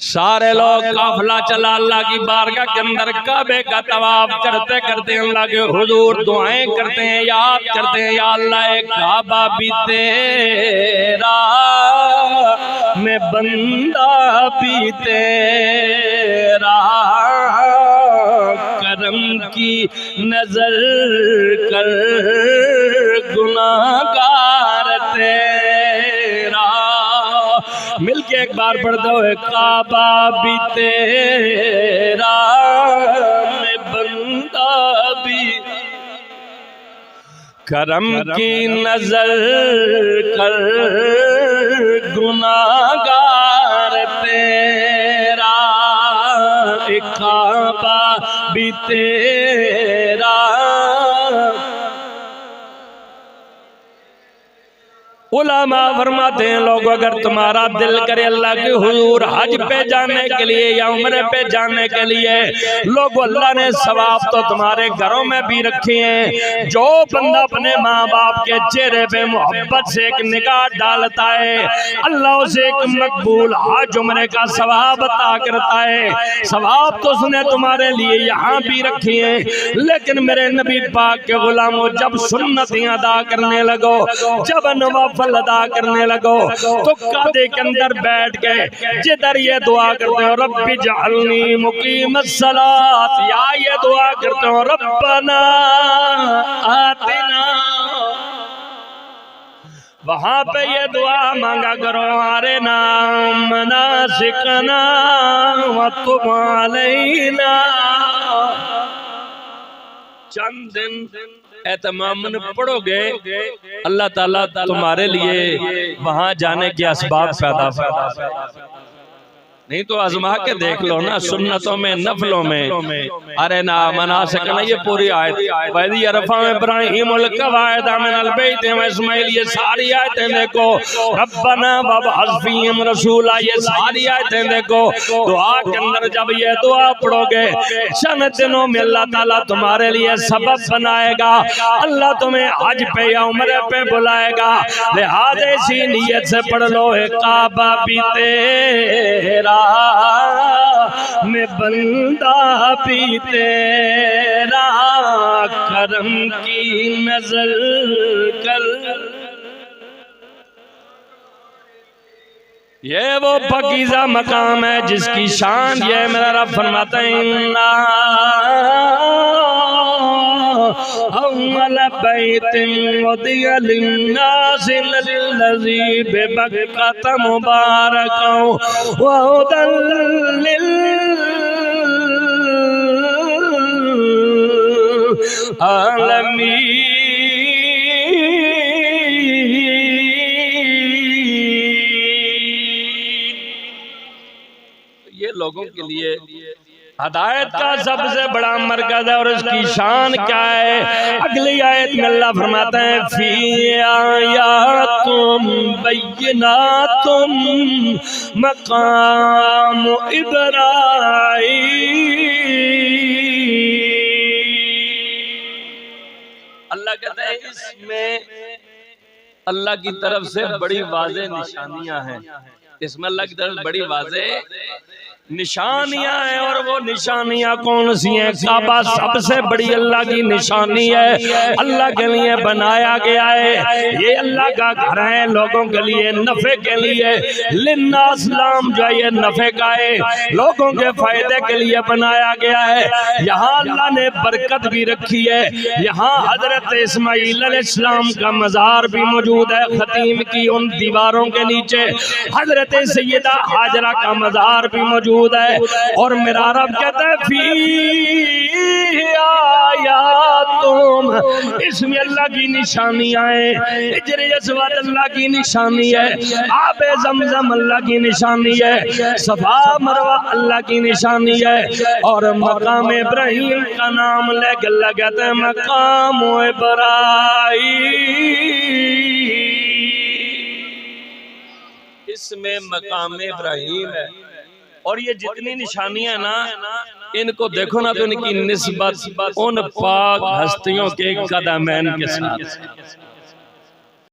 سارے لوگ قافلہ چلا اللہ کی بارگاہ کے اندر کعبے کا طواف کرتے کرتے اللہ کے حضور دعائیں کرتے ہیں، یاد کرتے ہیں، یا اللہ ایک کعبہ بھی تیرا، میں بندہ بھی تیرا، کرم کی نظر کر گناہگار تیرا۔ مل کے ایک بار پڑھ دو، کعبہ بھی تیرا، میں بندہ بھی، کرم کی نظر کر گناہگار تیرا، کعبہ بھی تیرا۔ علماء فرماتے ہیں لوگ اگر تمہارا دل کرے اللہ کے حضور حج پہ جانے کے لیے یا عمرے پہ جانے کے لیے، لوگ اللہ نے ثواب تو تمہارے گھروں میں بھی رکھے ہیں۔ جو بندہ اپنے ماں باپ کے چہرے پہ محبت سے ایک نگاہ ڈالتا ہے، اللہ اسے ایک مقبول حج عمرے کا ثواب عطا کرتا ہے۔ ثواب تو اس نے تمہارے لیے یہاں بھی رکھے ہیں، لیکن میرے نبی پاک کے غلاموں جب سنتیں ادا کرنے لگو، جب نوافل ادا کرنے لگو تو کعبے کے اندر بیٹھ گئے، جدھر یہ دعا کرتے ہو رب اجعلنی مقیم الصلاۃ، یا یہ دعا کرتے ہو ربنا آتنا، وہاں پہ یہ دعا مانگا کرو ارنا مناسکنا وتب علینا۔ چند دن اہتماماً پڑھو گے، اللہ تعالیٰ تمہارے لیے وہاں جانے کے اسباب پیدا نہیں تو آزما کے دیکھ لو نا، سنتوں میں نفلوں میں، ارنا مناسکنا، یہ پوری آیت وَإِذْ يَرْفَعُ إِبْرَاهِيمُ الْقَوَاعِدَ مِنَ الْبَيْتِ وَإِسْمَاعِيلُ، یہ ساری آیتیں دیکھو، ربنا وَابْعَثْ فِيهِمْ رَسُولًا، یہ ساری آیتیں دیکھو۔ دعا کے اندر جب یہ دعا پڑھو گے، چند دنوں میں اللہ تعالیٰ تمہارے لیے سبب بنائے گا، اللہ تمہیں حج پہ یا عمرے پہ بلائے گا۔ لہذا اسی نیت سے پڑھ لو، کعبہ بھی تیرا، میں بندہ بھی تیرا، کرم کی نظر کر۔ یہ وہ پاکیزہ مقام ہے جس کی شان یہ میرا رب فرماتا ہے اول بیت وضع للناس للذی ببکۃ مبارکا وہدی للعالمین۔ یہ لوگوں کے لیے ہدایت کا سب سے بڑا مرکز ہے، اور اس کی شان کیا ہے؟ اگلی آیت میں اللہ فرماتا ہے فی آیات بینات مقام ابراہیم۔ اللہ کہتا ہے اس میں اللہ کی طرف سے بڑی واضح نشانیاں ہیں، اس میں اللہ کی طرف بڑی واضح نشانیاں ہیں، اور وہ نشانیاں کون سی ہیں؟ کعبہ سب سے بڑی اللہ کی نشانی ہے، اللہ کے لیے بنایا گیا ہے، یہ اللہ کا گھر ہے، لوگوں کے لیے نفع کے لیے، للناس لام جو ہے یہ نفع کا ہے، لوگوں کے فائدے کے لیے بنایا گیا ہے۔ یہاں اللہ نے برکت بھی رکھی ہے، یہاں حضرت اسماعیل علیہ السلام کا مزار بھی موجود ہے، خطیم کی ان دیواروں کے نیچے حضرت سیدہ ہاجرہ کا مزار بھی موجود ہے، اور میرا رب کہتا ہے فی آیاتم، اس میں اللہ کی نشانیاں ہیں، حجر اسود اللہ کی نشانی ہے، آب زمزم اللہ کی نشانی ہے، صفا مروہ اللہ کی نشانی ہے، اور مقام ابراہیم کا نام لے کے اللہ کہتا ہے مقام ابراہیم، اس میں مقام ابراہیم ہے۔ اور یہ جتنی نشانیاں نا ان کو دیکھو نا تو ان کی نسبت ان پاک ہستیوں کے قدمین کے ساتھ